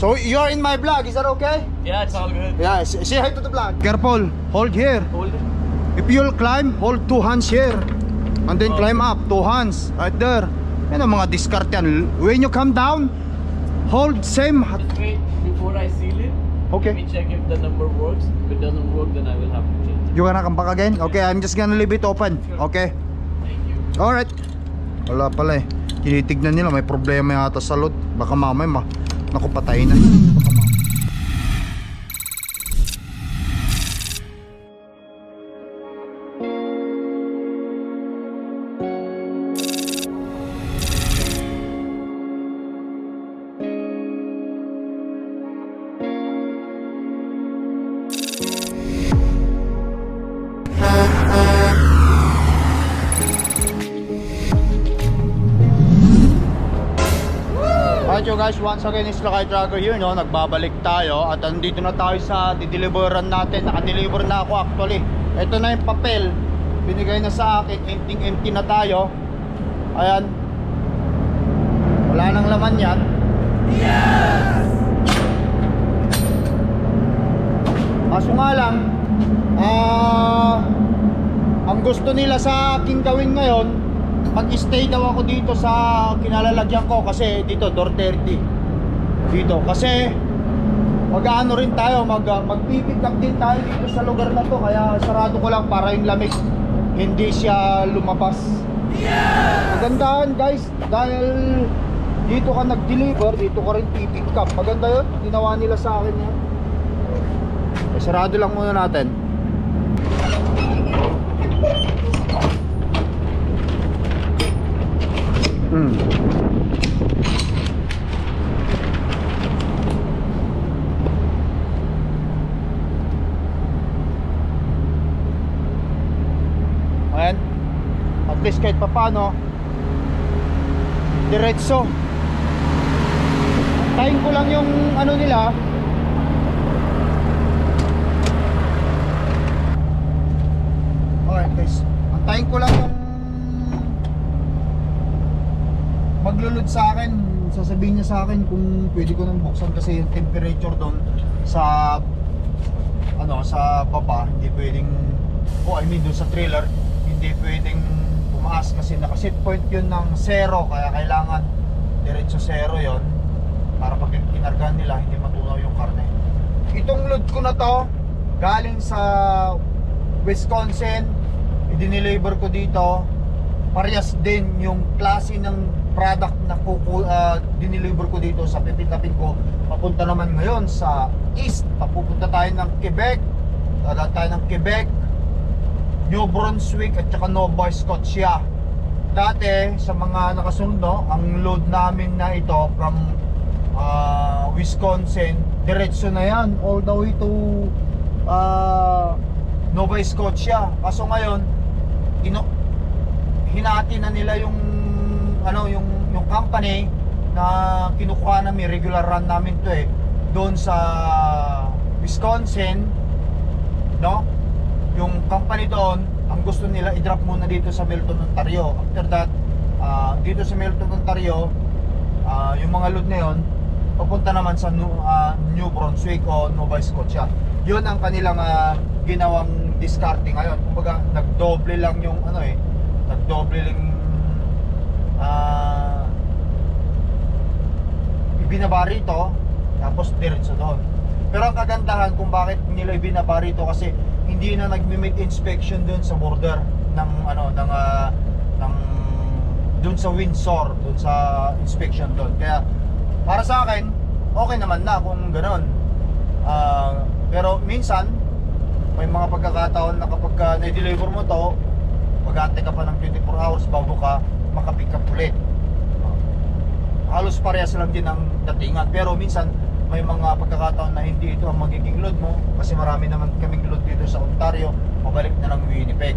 So you're in my vlog, is that okay? Yeah, it's all good. Yeah, say hi to the vlog. Careful, hold here. Hold it. If you'll climb, hold 2 hands here. And then climb up, 2 hands, right there. Yan ang mga discard yan. When you come down, hold same. Just wait before I seal it. Okay. Let me check if the number works. If it doesn't work, then I will have to change it. You gonna come back again? Okay, I'm just gonna leave it open. Okay. Thank you. Alright. Wala pala eh. Tinitignan nila, may problema yata sa load. Baka mamay naku, patayin na. So guys, once again is Lakay Tracker here, no? Nagbabalik tayo at andito na tayo sa dideliveran natin. Nakadeliver na ako actually. Ito na yung papel. Binigay na sa akin. Empty na tayo. Ayan. Wala nang laman yan. Yes! Kaso nga lang, ang gusto nila sa akin gawin ngayon, mag-stay daw ako dito sa kinalalagyan ko kasi dito door 30 dito kasi mag-ano rin tayo, mag-pick up din tayo dito sa lugar na to, kaya sarado ko lang para yung lamig hindi siya lumabas. Magandahan guys, dahil dito ka nag-deliver, dito ka rin pick up. Maganda yun, ginawa nila sa akin yan. Sarado lang muna natin. Ayan, at least kahit papano diretso. Tayin ko lang yung ano nila. Alright guys, antayin ko lang yung maglulod sa akin. Sasabihin niya sa akin kung pwede ko nang buksan kasi yung temperature doon sa ano, sa baba hindi pwedeng, I mean doon sa trailer hindi pwedeng pumaas kasi naka-set point yun ng 0, kaya kailangan diretso 0 yon para pag kinargahan nila hindi matunaw yung karne. Itong load ko na to galing sa Wisconsin, i-deliver ko dito. Parehas din yung klase ng product na dineliver ko dito sa pipitapin ko. Papunta naman ngayon sa east. Papupunta tayo ng Quebec. Dadaan tayo ng Quebec, New Brunswick at saka Nova Scotia. Dati sa mga nakasunod, no, ang load namin na ito from Wisconsin, diretso na yan all the way to Nova Scotia. Kaso ngayon hinati na nila yung ano, yung company na kinukuha namin, regular run namin to doon sa Wisconsin, no? Yung company doon, ang gusto nila i-drop muna dito sa Milton, Ontario. After that, dito sa Milton, Ontario, yung mga load na yun papunta naman sa New Brunswick o Nova Scotia. Yun ang kanilang ginawang discarding ngayon. Kumbaga nagdoble lang yung ano nagdoble lang ibinaba rito tapos diretso doon. Pero ang kagandahan kung bakit nila ibinaba rito kasi hindi na nagme-make inspection doon sa border ng ano ng doon sa Windsor, doon sa inspection doon. Kaya para sa akin okay naman na kung ganoon. Pero minsan may mga pagkakataon na kapag na-deliver mo to, mag-aantay ka pa ng 24 hours bago ka makapick up ulit. Halos parehas lang din ang datingan. Pero minsan may mga pagkakataon na hindi ito ang magiging load mo kasi marami naman kaming load dito sa Ontario, pabalik na ng Winnipeg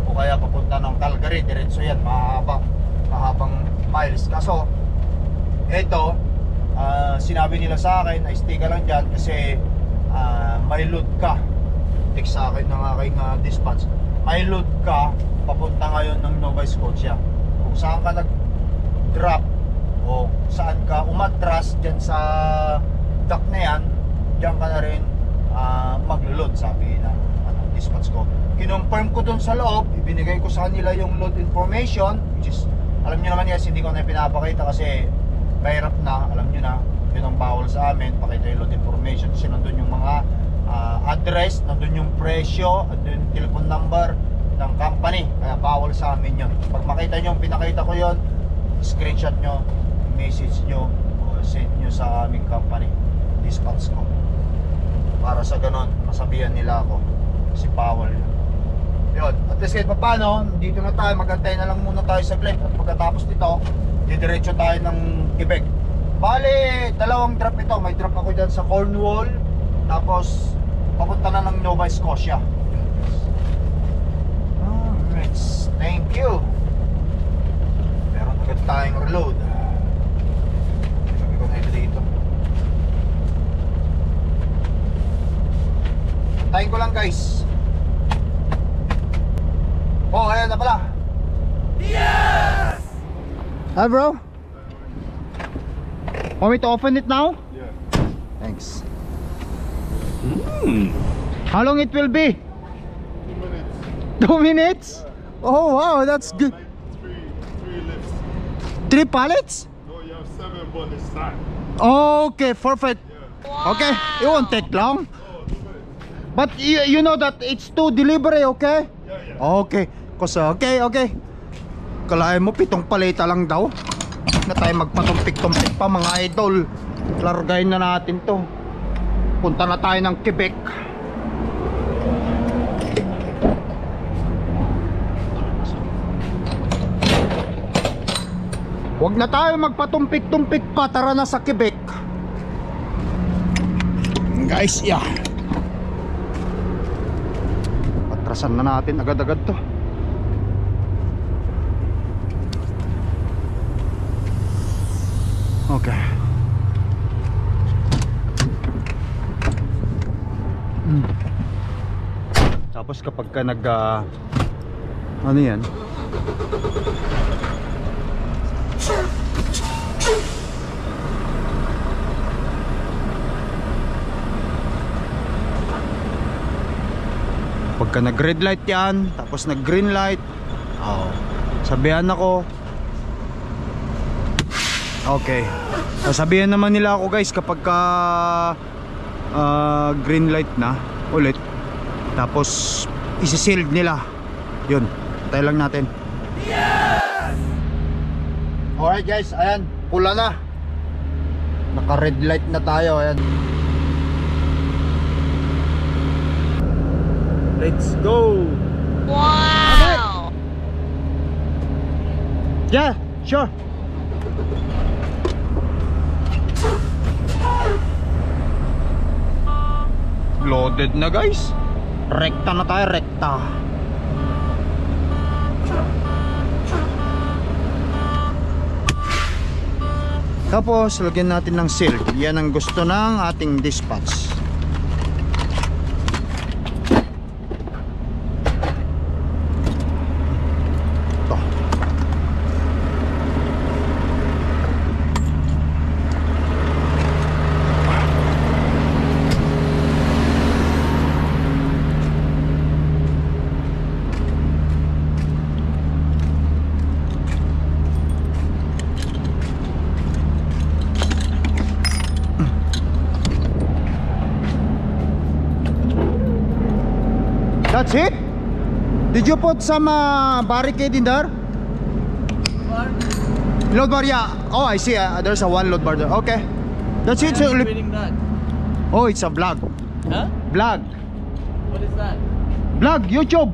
o kaya papunta ng Calgary, diretso yan, mahabang miles. Kaso ito, sinabi nila sa akin ay stay ka lang dyan kasi may load ka. Text sa akin ng aking dispatch, may load ka papunta ngayon ng Nova Scotia. Kung saan ka nag-drop o saan ka umatras dyan sa dock na yan, diyan ka na rin maglulod, sabi ng dispatch ko. Kinonfirm ko dun sa loob, ibinigay ko sa kanila yung load information, which is, alam nyo naman guys, hindi ko na pinapakita kasi mahirap na, alam nyo na, yun ang bawal sa amin, pakita yung load information kasi nandun yung mga address, nandun yung presyo, nandun yung telephone number ng company, kaya bawal sa amin yun. Pag makita nyo, pinakita ko yun, screenshot nyo, message nyo, o send nyo sa aming company, dispatch ko, para sa ganon, masabihan nila ako kasi bawal yun. Yun, at least kahit paano, dito na tayo, magantay na lang muna tayo saglit at pagkatapos nito, didiretso tayo ng Quebec. Bale, dalawang drop ito, may drop ako dyan sa Cornwall, tapos papunta na ng Nova Scotia. Alright, thank you. Meron agad tayong reload. Sabi ko na ito dito. Tayin ko lang guys. Oh, ayan na pala. Yes! Hi bro. Want me to open it now? Yeah. Thanks. How long it will be? 2 minutes. 2 minutes? Yeah. Oh wow, that's good. Like three lifts. 3 pallets? No, you have 7, but it's time. Okay, perfect. Yeah. Okay, it won't take long. Oh, 2 minutes. But you know that it's to delivery, okay? Yeah, yeah. Okay. Kasi okay. Kalahin mo 7 paleta lang daw. Na tayo magpatumpik-tumpik pa mga idol. Largayin na natin to. Punta na tayo ng Quebec. Huwag na tayo magpatumpik-tumpik pa. Tara na sa Quebec. Guys, yeah. Patrasan na natin agad-agad to. Okay. Tapos kapag ka nag ano yan? Pagka nag red light yan, tapos nag green light, sabihan ako. Okay. Sabihan naman nila ako guys kapag ka green light na ulit. Tapos isi-shield nila. Yun. Tayo lang natin. Yes! Alright guys, ayan, pula na. Naka red light na tayo, ayan. Let's go. Wow. Okay. Yeah, sure. Loaded na guys. Rekta na tayo, rekta. Tapos lagyan natin ng seal. Yan ang gusto ng ating dispatch. Ito. That's it? Did you put some barricade in there? Load bar, yeah. Oh, I see. There's a one load bar there. Okay. That's it. So, reading that. oh, it's a vlog. Huh? Vlog. What is that? Vlog, YouTube.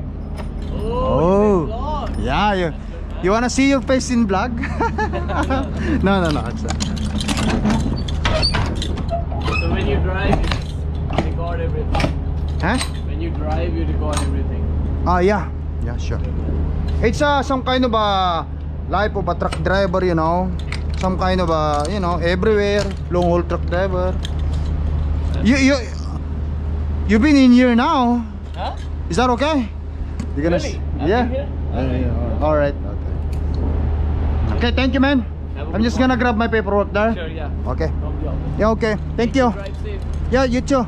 Oh. Vlog. Yeah, you wanna see your face in vlog? No. It's So when you drive, you record everything. huh? When you drive, you record everything. Yeah, sure. It's some kind of a life of a truck driver, you know. Some kind of a, you know, everywhere, long haul truck driver. You've been in here now. Huh? Is that okay? You're gonna Really? yeah. I've been here? All right. Okay, thank you, man. Have a I'm good just one. gonna grab my paperwork there. Sure, yeah. Okay. From the office. Yeah, okay. Thank you. Drive safe. Yeah, you too.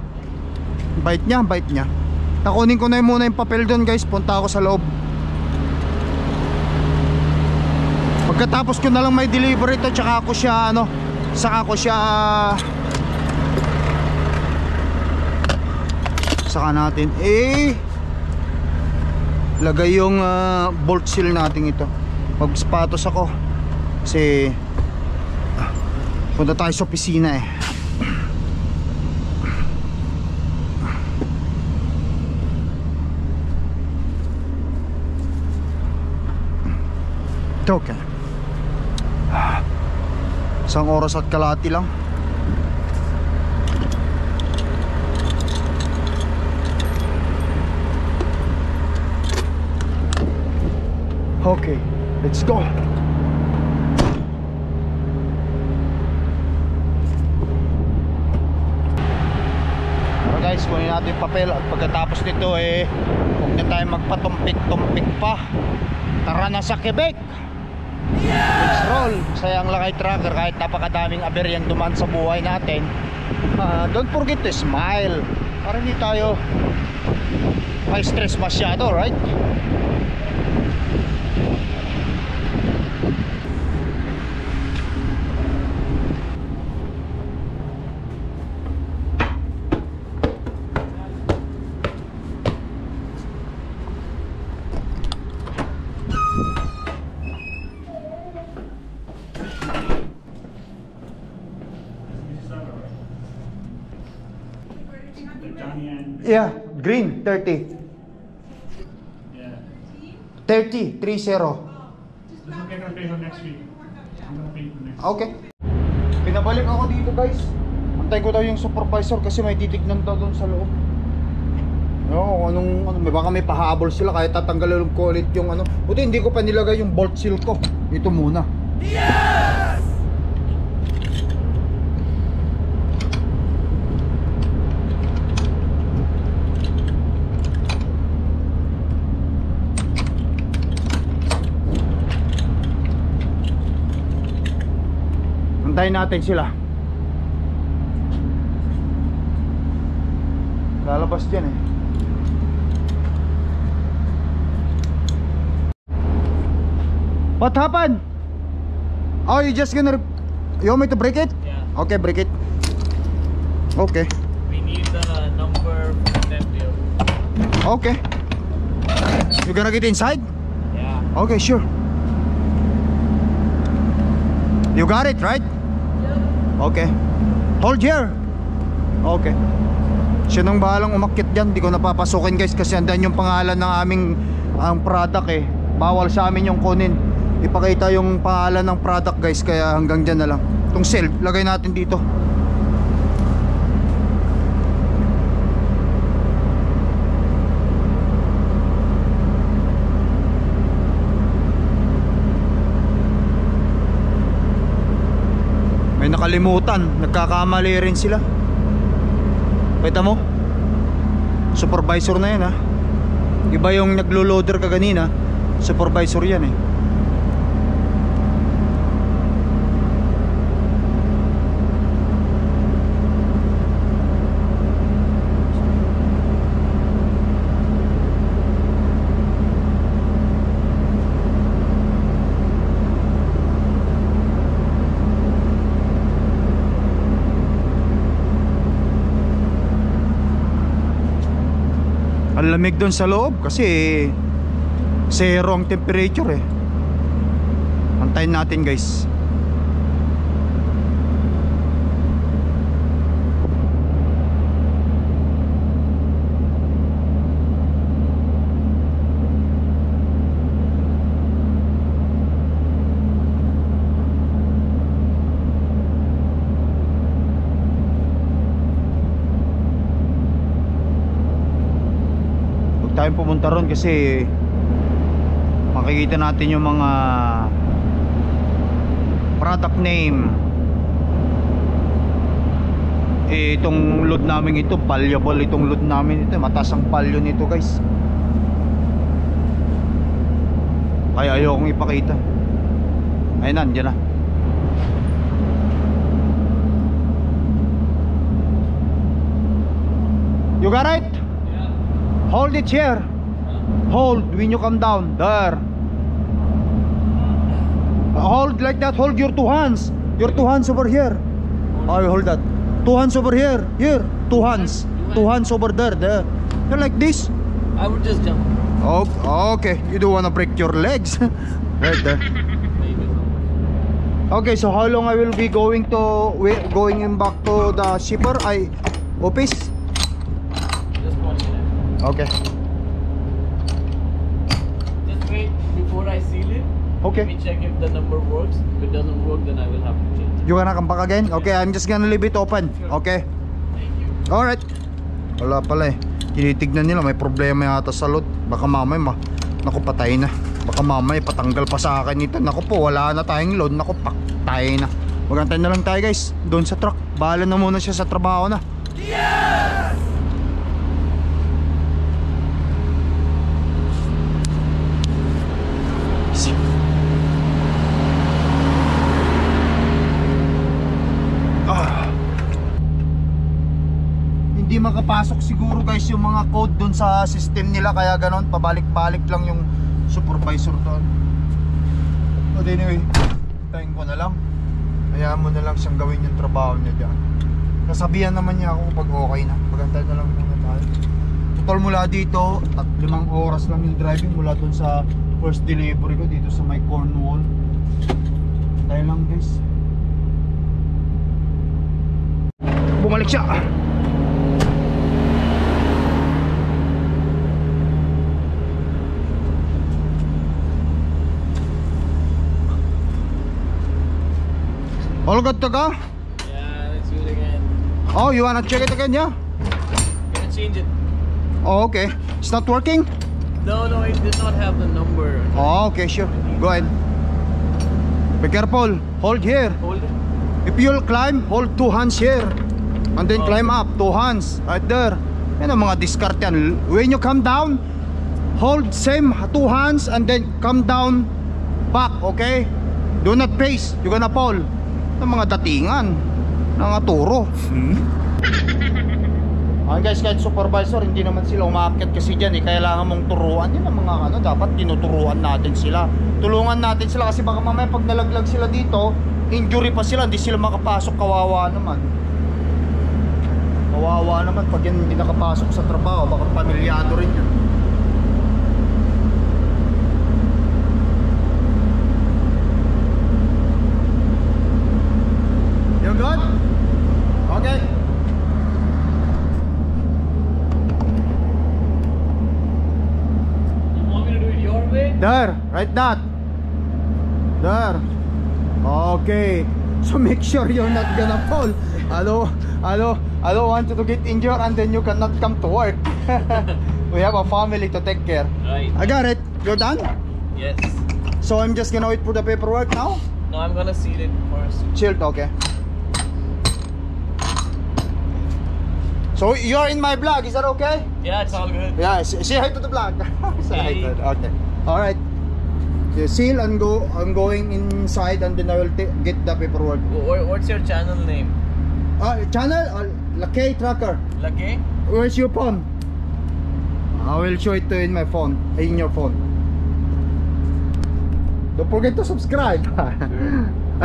Bait niya, bait niya. Takunin ko na muna yung papel doon, guys. Punta ako sa loob. Pagkatapos ko na lang may delivery to, tsaka ako siya saka natin lagay yung bolt seal natin ito. Magsapatos ako kasi punta tayo sa opisina eh. Okay. Isang oras at kalahati lang. Okay, let's go. Guys, kunin natin yung papel at pagkatapos nito huwag na tayo magpatumpik-tumpik pa. Tara na sa Quebec. Let's roll. Sayang lang kay trucker kahit napakadaming aberyang dumaan sa buhay natin. Don't forget to smile para hindi tayo may stress masyado, right? Yeah, green 30. Yeah. 30, 30. This is okay, I'm gonna pay her next week. I'm gonna pay her next week. Okay. Pinabalik ako dito, guys. Antay ko daw yung supervisor kasi may titignan daw doon sa loob. No, baka may pahabol sila kahit tatanggalin ko ulit yung Buti hindi ko pa nilagay yung bolt seal ko. Ito muna. Yes! Antayin natin sila. Lalabas dyan eh. What happened? Oh, you just gonna... You want me to break it? Yeah. Okay, break it. Okay. We need the number from that bill. Okay. You gonna get inside? Yeah. Okay, sure. You got it, right? Okay. Hold here. Okay. Siya nang bahalang umakyat dyan. Di ko napapasukin, guys, kasi andan yung pangalan ng aming product eh. Bawal sa amin yung kunin. Ipakita yung pangalan ng product, guys. Kaya hanggang dyan na lang. Itong self, lagay natin dito. May nakalimutan. Nagkakamali rin sila. Kita mo? Supervisor na yan ha. Iba yung naglo-loader kaganina. Supervisor yan eh. Ang lamig doon sa loob kasi zero ang temperature eh. Antayin natin, guys. Tayong pumunta ron kasi makikita natin yung mga product name. Itong load namin ito, valuable itong load namin ito. Mataas ang value nito, guys. Kaya ayokong ipakita. Ayun na, andyan na. You got it? Yeah. Hold it here. Hold when you come down. There. Hold like that. Hold your two hands. Your two hands over here. Oh, hold that. Two hands over here. Here. Two hands. Two hands over there. There. You're like this. I would just jump. Oh, okay. You don't wanna break your legs. Right there. Maybe so. Okay, so how long I will be going in back to the shipper? Office? Just 1 minute. Okay. Just wait before I seal it. Okay. Let me check if the number works. If it doesn't work, then I will have to change it. You gonna come back again? Okay, I'm just gonna leave it open. Okay. Thank you. Alright. Wala pala eh. Tinitignan nila may problema yata sa load. Baka mamaya naku, patay na. Baka mamaya patanggal pa sa akin ito. Naku po, wala na tayong load. Naku, patay na. Magantay na lang tayo guys doon sa truck. Bahala na muna siya sa trabaho na. Yeah! Hindi makapasok siguro guys yung mga code dun sa system nila, kaya ganon, pabalik-balik lang yung supervisor doon. But anyway, tayin ko na lang. Hayaan mo na lang siyang gawin yung trabaho niya dyan. Kasabihan naman niya ako pag okay na. Pagantay na lang muna tayo. Total mula dito, 5 oras lang yung driving mula dun sa first delivery ko dito sa my Cornwall. Tayo lang guys. Bumalik siya. All good to go? Yeah, let's do it again. Oh, you wanna check it again, yeah? Gonna change it. Oh, okay. It's not working? No, it did not have the number. Oh, okay, sure. Go ahead. Be careful. Hold here. Hold it. If you'll climb, hold 2 hands here. And then climb up, 2 hands. Right there. Yan ang mga discard yan. When you come down, hold same 2 hands and then come down back, okay? Do not pace. You're gonna fall. Ng mga datingan, mga turo. Guys, kahit supervisor, hindi naman sila umaakyat kasi dyan eh. Kailangan mong turuan. Yan ang mga ano, dapat tinuturuan natin sila. Tulungan natin sila kasi baka mamaya pag nalaglag sila dito, injury pa sila, hindi sila makapasok. Kawawa naman. Kawawa naman pag yan hindi nakapasok sa trabaho. Baka pamilyado rin yun. You good? Okay. You want me to do it your way? There, right that. There. Okay. So make sure you're not gonna fall. I don't want you to get injured and then you cannot come to work. We have a family to take care. Right. I got it. You're done? Yes. So I'm just gonna wait for the paperwork now? No, I'm gonna seal it first. Chilled, okay. So you're in my vlog, is that okay? Yeah, it's all good. Yeah, say hi to the vlog. Say hi to it. Okay. Alright. So seal and go. I'm going inside and then I will get the paperwork. What's your channel name? Channel? Lakay Tracker. Lucky? Where's your phone? I will show it to you in my phone. In your phone. Don't forget to subscribe.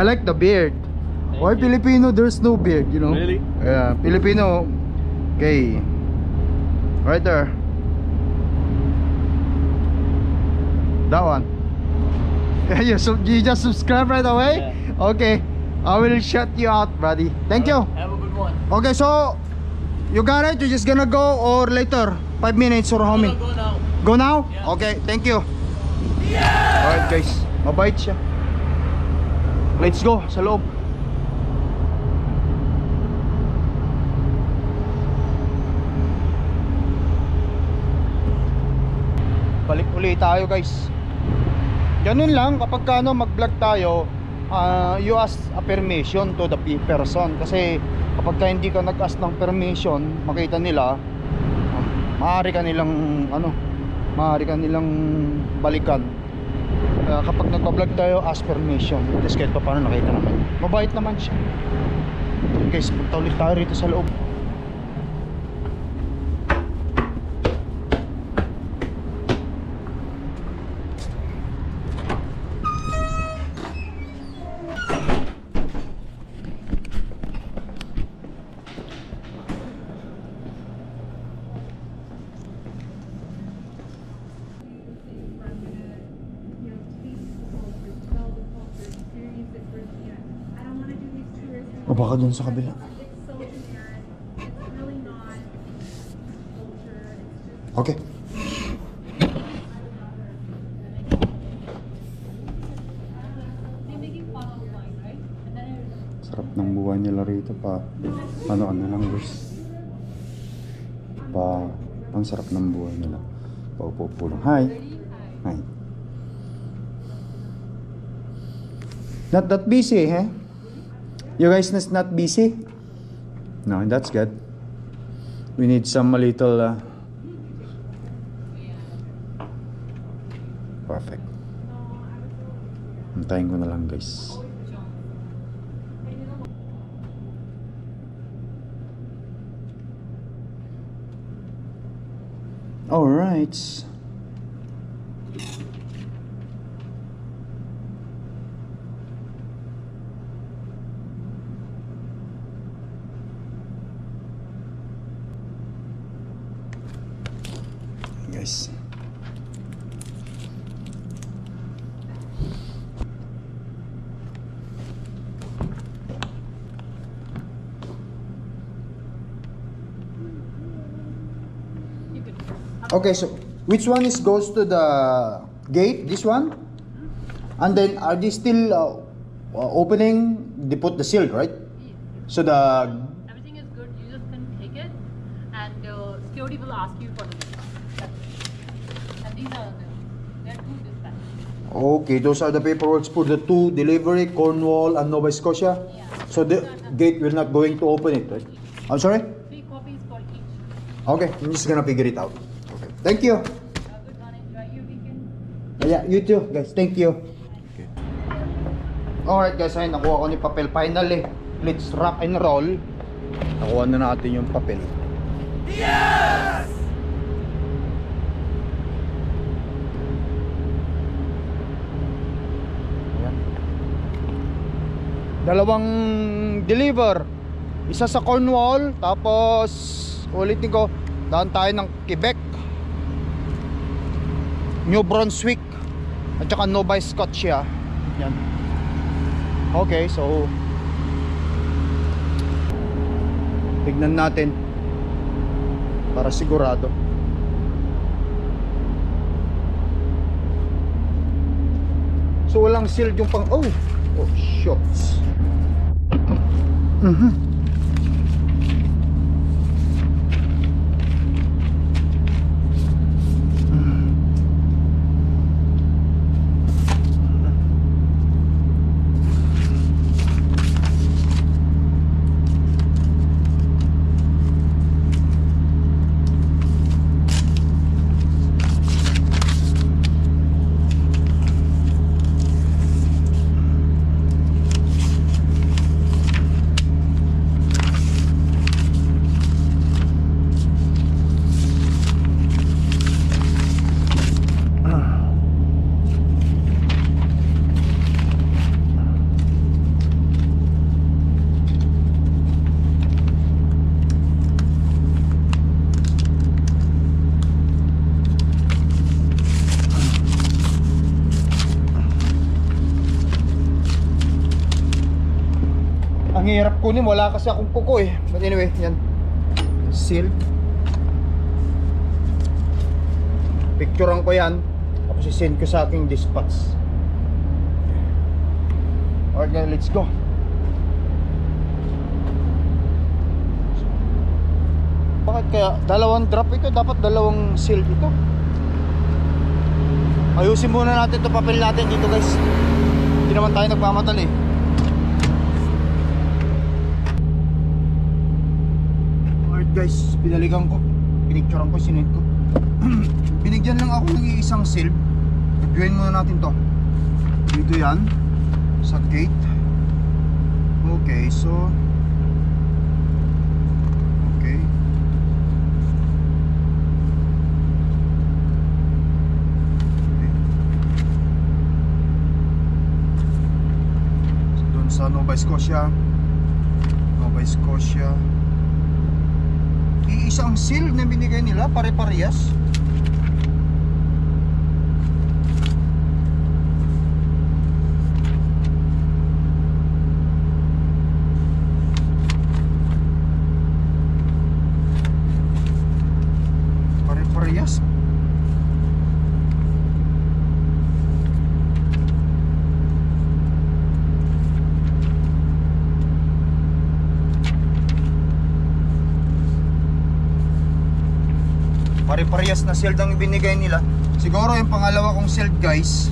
I like the beard. Why you. Filipino there's no beard, you know? Really? Yeah, Filipino. Okay. Right there. That one. you just subscribe right away? Yeah. Okay. I will shut you out, buddy. Thank you. Have a good one. Okay, so you got it? You're just gonna go or later? 5 minutes or how many? Go now. Go now? Yeah. Okay, thank you. Alright guys, mabait siya. Let's go sa loob. Balik ulit tayo guys. Ganun lang kapag ano mag-vlog tayo, you ask a permission to the person. Kasi kapag ka hindi ka nag-ask ng permission, makita nila, maaari ka nilang balikan. Kapag nagpa-vlog tayo, ask permission. Tapos kahit pa paano nakita naman. Mabait naman siya. Guys, punta ulit tayo rito sa loob. O baka dun sa kabila. Okay. Sarap ng buhay nila rito pa. Ano lang guys. Ang sarap ng buhay nila. Paupo-pulong. Hi. Hi. Not that busy, eh? You guys not busy? No, that's good. We need some a little perfect. Antayin ko na lang guys. Alright. Guys. Okay, so which one goes to the gate? This one? And then are they still opening? They put the seal, right? So the everything is good. You just can take it, and security will ask you for the bill. And these are there are two dispatches. okay, those are the paperwork for the two delivery, Cornwall and Nova Scotia. Yeah. So the gate will not going to open it, right? I'm sorry. 3 copies for each. Okay, I'm just gonna figure it out. Okay, thank you. Have a good one. Enjoy your weekend. Yeah, you too, guys. Thank you. Okay. Alright, guys. Ay, nakuha ko ni papel. Finally, let's rock and roll. Nakuha na natin yung papel. Yes! Ayan. Dalawang deliver. Isa sa Cornwall, tapos ulitin ko, daan tayo ng Quebec, New Brunswick, at saka Nova Scotia. Yan. Okay, so tignan natin para sigurado. So walang sealed yung pang... Oh shots. Ang hirap kunin, wala kasi akong kuko eh. But anyway, yan. Seal. Picturean ko yan. Tapos i-send ko sa aking dispatch. Alright guys, let's go. Bakit kaya dalawang drop ito? Dapat dalawang seal ito. Ayusin muna natin ito, papel natin dito guys. Hindi naman tayo nagmamadali. Alright guys, pinalikan ko. Pinicturean ko, sinend ko. Binigyan lang ako ng isang seal. Nag-join muna natin to. Dito yan sa gate. Okay, so okay. So doon sa Nova Scotia. Nova Scotia. Iisang seal na binigay nila, pare-parehas. Pare-parehas na shield ang ibinigay nila. Siguro yung pangalawa kong shield guys,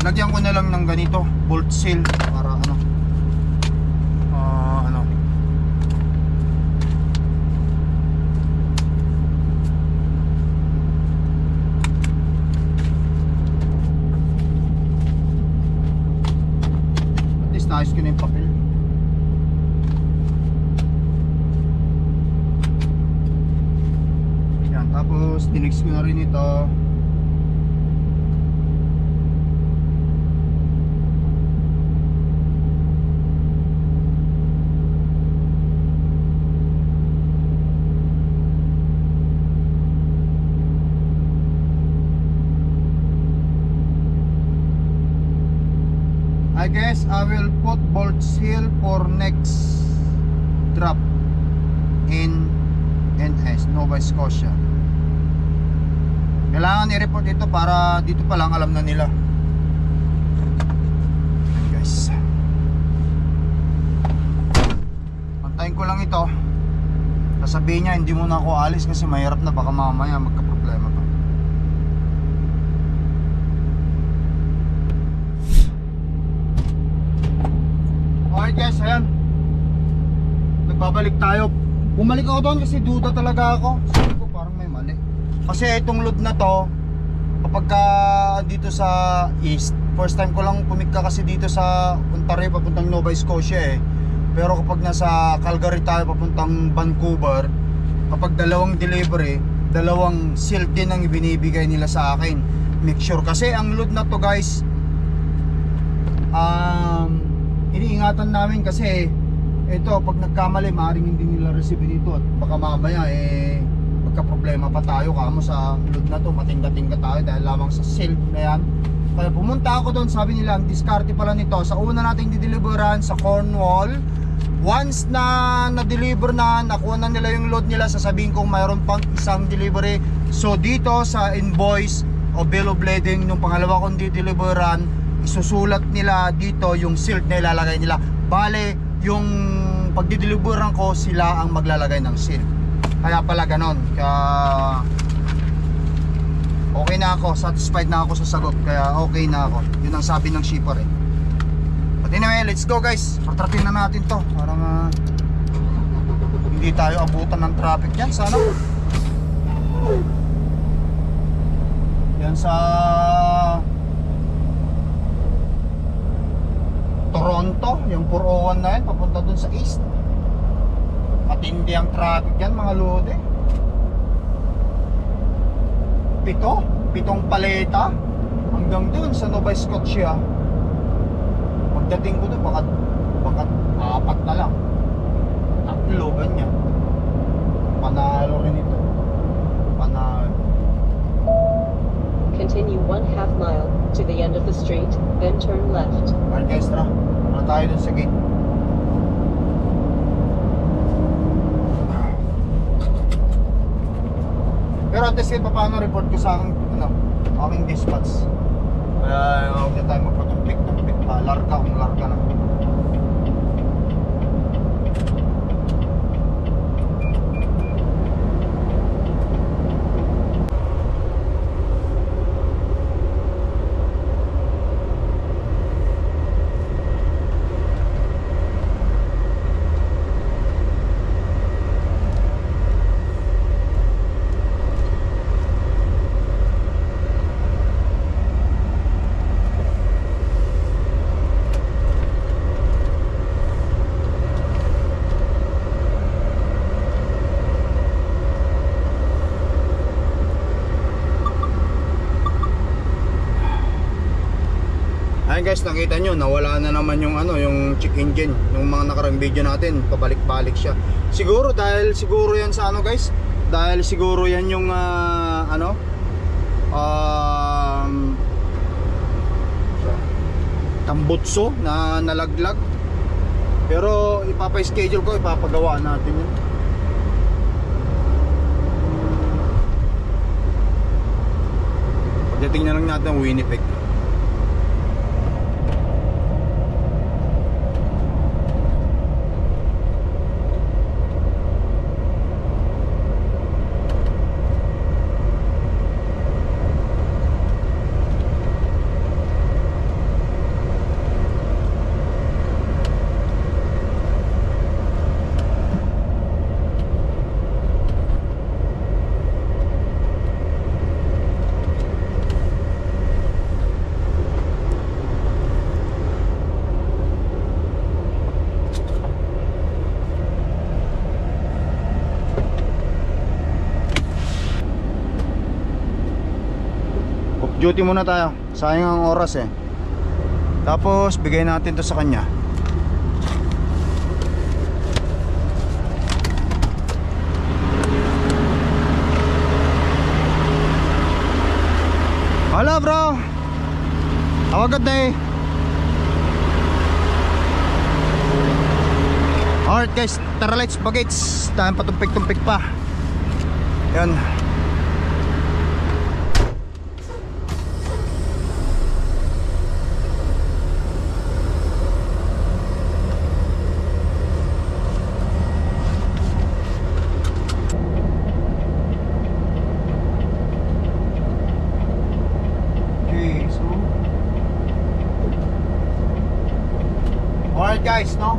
lagyan ko na lang ng ganito, bolt seal para ano. At least naayos ko na yung papel. Tapos tinix ko na rin ito. I guess I will put bolt seal for next drop in NS, Nova Scotia. Kailangan i-report ito para dito pa lang alam na nila. Ayan guys, pantayin ko lang ito. Sasabihin niya hindi muna ako alis kasi mahirap na, baka mamaya magka-problema pa. Okay guys, ayan, nagbabalik tayo. Bumalik ako doon kasi duda talaga ako. Sabi ko parang may mali. Kasi itong load na to, kapag dito sa east, first time ko lang pumikta kasi dito sa Ontario papuntang Nova Scotia eh. Pero kapag nasa Calgary tayo papuntang Vancouver, kapag dalawang delivery, dalawang shield din ang ibinibigay nila sa akin. Make sure kasi ang load na to guys, iniingatan namin kasi ito pag nagkamali maaaring hindi nila receive dito at baka mamaya magka-problema pa tayo kamo sa load na to, matingga-tingga tayo dahil lamang sa shield na yan. Kaya pumunta ako doon, sabi nila ang diskarte pala nito sa una nating dideliveran sa Cornwall. Once na na-deliver na, nakuha na nila yung load nila, sasabihin kong mayroon pang isang delivery. So dito sa invoice o bill of lading nung pangalawa kong dideliveran, isusulat nila dito yung shield na ilalagay nila. Bale, yung pagdideliveran ko, sila ang maglalagay ng shield. Kaya pala ganon. Kaya okay na ako, satisfied na ako sa sagot. Kaya okay na ako. Yun ang sabi ng shipper eh. But anyway, let's go guys. Patratin na natin to para hindi tayo abutan ng traffic yan. Sana yan sa Toronto, yung 401 na yan, papunta dun sa east. Matindi ang traffic yan mga lode. Pitong paleta hanggang dun sa Nova Scotia. Pagdating ko dun, baka 4 na lang, 3, ganyan. Panalo rin ito. Panalo. Continue 1/2 mile to the end of the street, then turn left. Alright guys, tara. Ano tayo dun sa gate. Pero at least paano report ko sa aking dispatch. Kaya huwag na tayo magpatumpik ng larga kung larga na. Ayun guys, nakita nyo, nawala na naman yung yung check engine. Yung mga nakarang video natin, pabalik-balik siya. Siguro yan sa guys. Dahil siguro yan yung tambutso na nalaglag. Pero ipapa-schedule ko, ipapagawa natin yun. Pagdating na lang natin ang Winnipeg. duty muna tayo. Sayang ang oras eh. Tapos bigay natin to sa kanya. Hala bro, have a good day. Alright guys, tara let's bagets. Tayo patumpik-tumpik pa. Yan. Alright guys, no?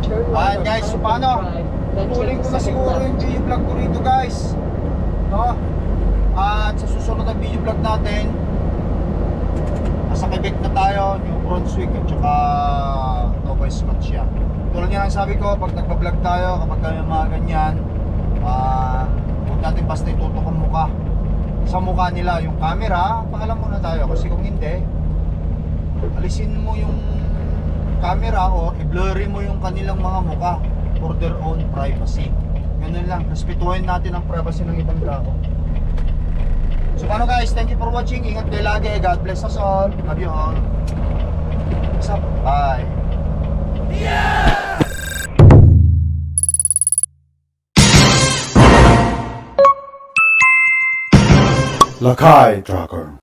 Turn Alright right guys, so on paano? Drive, then Tuloy take ko the na second siguro yung left. video vlog ko rito guys, no? At sa susunod na video vlog natin, nasa Quebec na tayo, New Brunswick at saka Nova Scotia. Tulad nga ng sabi ko, pag nagpa-vlog tayo, kapag kami mga ganyan, huwag natin basta itutok ang mukha. Sa mukha nila, yung camera, paalam muna tayo. Kasi kung hindi, alisin mo yung camera o i-blurry mo yung kanilang mga mukha for their own privacy. Ganun lang, respetuhin natin ang privacy ng ibang tao. So paano guys, thank you for watching. Ingat kayo lagi. God bless us all. Love you all. What's up? Bye. Lakai Tracker.